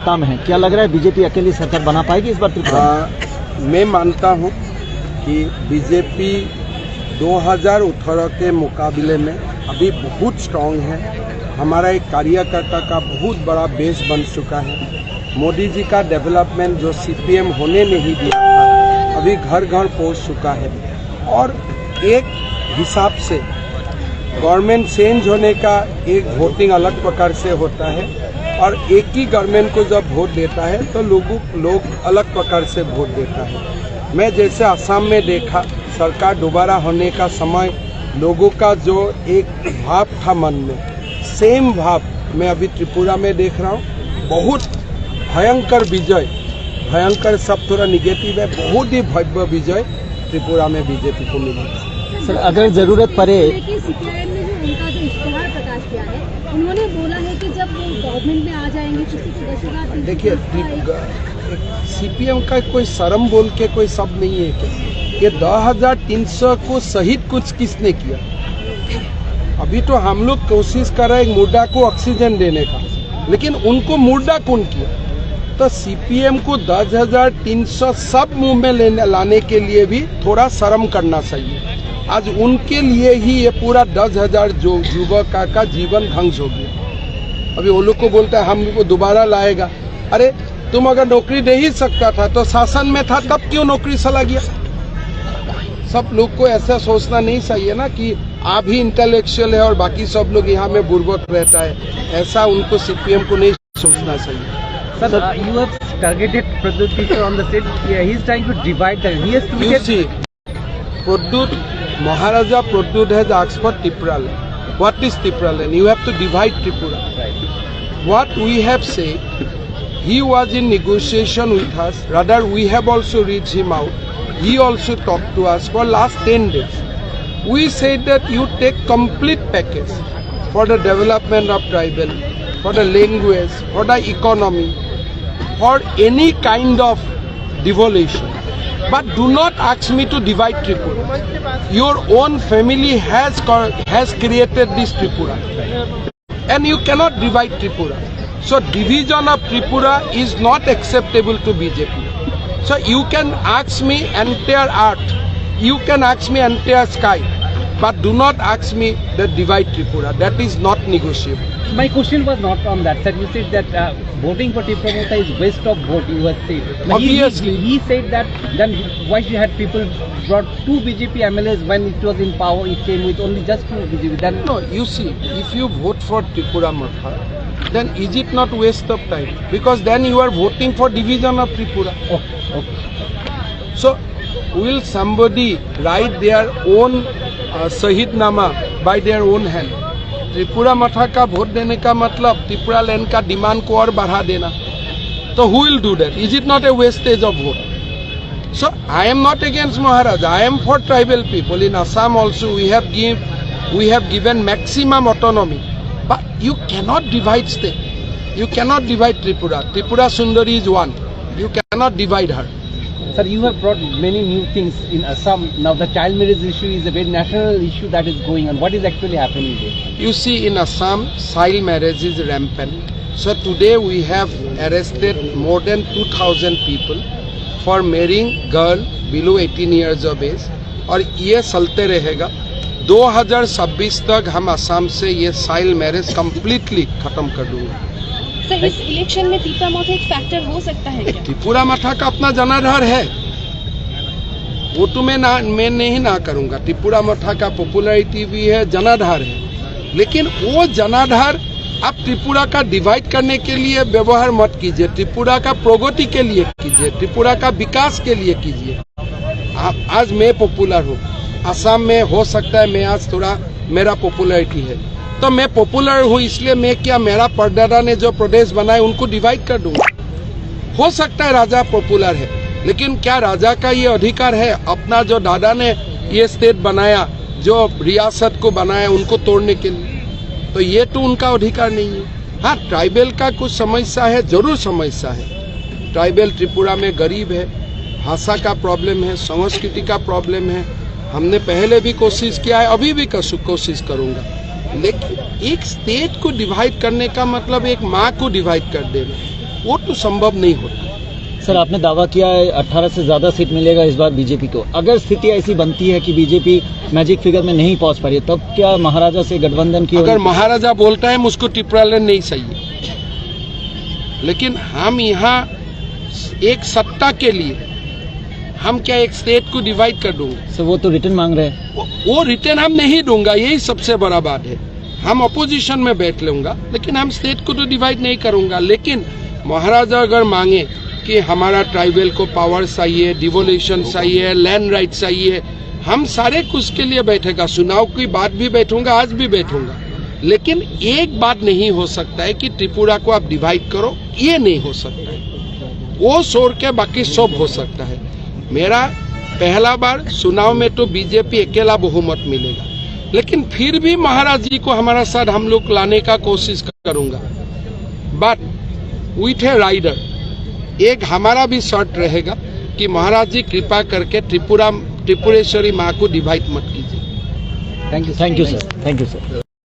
काम है, क्या लग रहा है बीजेपी अकेली सरकार बना पाएगी इस बार त्रिपुरा? मैं मानता हूं कि बीजेपी 2018 के मुकाबले में अभी बहुत स्ट्रांग है। हमारा एक कार्यकर्ता का बहुत बड़ा बेस बन चुका है। मोदी जी का डेवलपमेंट जो सीपीएम होने नहीं दिया था, अभी घर घर पहुंच चुका है। और एक हिसाब से गवर्नमेंट चेंज होने का एक वोटिंग अलग प्रकार से होता है, और एक ही गवर्नमेंट को जब वोट देता है तो लोग अलग प्रकार से वोट देता है। मैं जैसे असम में देखा, सरकार दोबारा होने का समय लोगों का जो एक भाव था मन में, सेम भाव मैं अभी त्रिपुरा में देख रहा हूँ। बहुत भयंकर विजय, भयंकर सब थोड़ा निगेटिव है, बहुत ही भव्य विजय त्रिपुरा में बीजेपी को मिलेगा। सर, अगर जरूरत पड़े, सीपीआईएम ने जो उनका जो इश्तेहार प्रकाश किया है, उन्होंने बोला है कि जब वो गवर्नमेंट में आ जाएंगे किसी को 10,000। देखिए, सीपीएम का कोई शर्म बोल के कोई शब्द नहीं है क्या? ये 10,300 को शहीद कुछ किसने किया? अभी तो हम लोग कोशिश कर रहे हैं मुर्दा को ऑक्सीजन देने का, लेकिन उनको मुर्दा कौन किया? तो सीपीएम को 10,300 सब मुंह में लाने के लिए भी थोड़ा शर्म करना चाहिए। आज उनके लिए ही ये पूरा 10,000 जो युवक का जीवन ध्वंस हो गया। अभी वो लोग को बोलता है हम को दोबारा लाएगा। अरे तुम अगर नौकरी दे ही सकता था तो शासन में था, तब क्यों नौकरी चला गया? सब लोग को ऐसा सोचना नहीं चाहिए ना कि आप ही इंटेलेक्चुअल है और बाकी सब लोग यहाँ में बुर्बक रहता है। ऐसा उनको सीपीएम को नहीं सोचना चाहिए। Sir, you have targeted Pradyut Tishor on the state. Yeah, he is trying to divide that. He has You tweeted. see, Pradyut, Maharaja Pradyut has asked for Tripura land. What is Tripura land? You have to divide Tripura. Right. What we have said, he was in negotiation with us. Rather, we have also reached him out. He also talked to us for last 10 days. We said that you take complete package for the development of tribal, for the language, for the economy, for any kind of devolution. But do not ask me to divide Tripura. Your own family has created this Tripura. And you cannot divide Tripura. So division of Tripura is not acceptable to BJP. So you can ask me entire earth, you can ask me entire sky, but do not ask me that divide Tripura. That is not negotiable. My question was not on that. Sir, you said that voting for Tripura is waste of vote. You have said. Now, Obviously. he said that. Then why you had people brought 2 BJP MLAs when it was in power? It came with only just 2 BJP. Then No, you see, if you vote for Tripura Matha, then is it not waste of time? Because then you are voting for division of Tripura. okay. So, will somebody write their own Shahidnama by their own hand? Tripura मठा का vote देने का मतलब Tripura land का demand को और बढ़ा देना। तो who will do that? Is it not a wastage of vote? So I am not against Maharaj. I am for tribal people. In Assam also we have given maximum autonomy. But you cannot divide state. You cannot divide Tripura. Tripura Sundari is one. You cannot divide her. Sir, you have brought many new things in Assam. Now the child marriage issue is a very national issue that is going on. What is actually happening there? You see, in Assam, child marriage is rampant. So today we have arrested more than 2,000 people for marrying girl below 18 years of age. और ये चलते रहेगा। 2026 तक हम असम से ये child marriage completely खत्म कर दूंगा। सर, इस इलेक्शन में त्रिपुरा मठा एक फैक्टर हो सकता है क्या? त्रिपुरा मठा का अपना जनाधार है, वो तो मैं नहीं ना करूंगा। त्रिपुरा मठा का पॉपुलैरिटी भी है, जनाधार है, लेकिन वो जनाधार आप त्रिपुरा का डिवाइड करने के लिए व्यवहार मत कीजिए। त्रिपुरा का प्रगति के लिए कीजिए, त्रिपुरा का विकास के लिए कीजिए। आज मैं पॉपुलर हूँ, असम में हो सकता है मैं आज थोड़ा मेरा पॉपुलैरिटी है, तो मैं पॉपुलर हूँ इसलिए मैं क्या मेरा परदादा ने जो प्रदेश बनाए उनको डिवाइड कर दूंगा। हो सकता है राजा पॉपुलर है, लेकिन क्या राजा का ये अधिकार है अपना जो दादा ने ये स्टेट बनाया, जो रियासत को बनाया, उनको तोड़ने के लिए? तो ये तो उनका अधिकार नहीं है। हाँ, ट्राइबल का कुछ समस्या है, जरूर समस्या है। ट्राइबल त्रिपुरा में गरीब है, भाषा का प्रॉब्लम है, संस्कृति का प्रॉब्लम है। हमने पहले भी कोशिश किया है, अभी भी कोशिश करूंगा। लेकिन एक स्टेट को डिवाइड करने का मतलब एक माँ को डिवाइड कर देना। वो तो संभव नहीं होता। सर आपने दावा किया है 18 से ज्यादा सीट मिलेगा इस बार बीजेपी को। अगर स्थिति ऐसी बनती है कि बीजेपी मैजिक फिगर में नहीं पहुंच पा रही है, तब क्या महाराजा से गठबंधन की? अगर महाराजा बोलता है मुझको त्रिपुरा लैंड नहीं चाहिए, लेकिन हम यहाँ एक सत्ता के लिए हम क्या एक स्टेट को डिवाइड कर दूंगा? सर वो तो रिटर्न मांग रहे हैं। वो रिटर्न हम नहीं दूंगा, यही सबसे बड़ा बात है। हम अपोजिशन में बैठ लूंगा, लेकिन हम स्टेट को तो डिवाइड नहीं करूंगा। लेकिन महाराजा अगर मांगे कि हमारा ट्राइबल को पावर चाहिए, डिवोल्यूशन चाहिए, लैंड राइट चाहिए, हम सारे कुछ के लिए बैठेगा। चुनाव की बात भी बैठूंगा, आज भी बैठूंगा। लेकिन एक बात नहीं हो सकता है कि त्रिपुरा को आप डिवाइड करो, ये नहीं हो सकता है। वो छोड़ के बाकी सब हो सकता है। मेरा पहला बार चुनाव में तो बीजेपी अकेला बहुमत मिलेगा, लेकिन फिर भी महाराज जी को हमारा साथ हम लोग लाने का कोशिश करूंगा। बट विथ ए राइडर, एक हमारा भी शर्त रहेगा कि महाराज जी कृपा करके त्रिपुरेश्वरी माँ को डिवाइड मत कीजिए। Thank you sir. Thank you sir.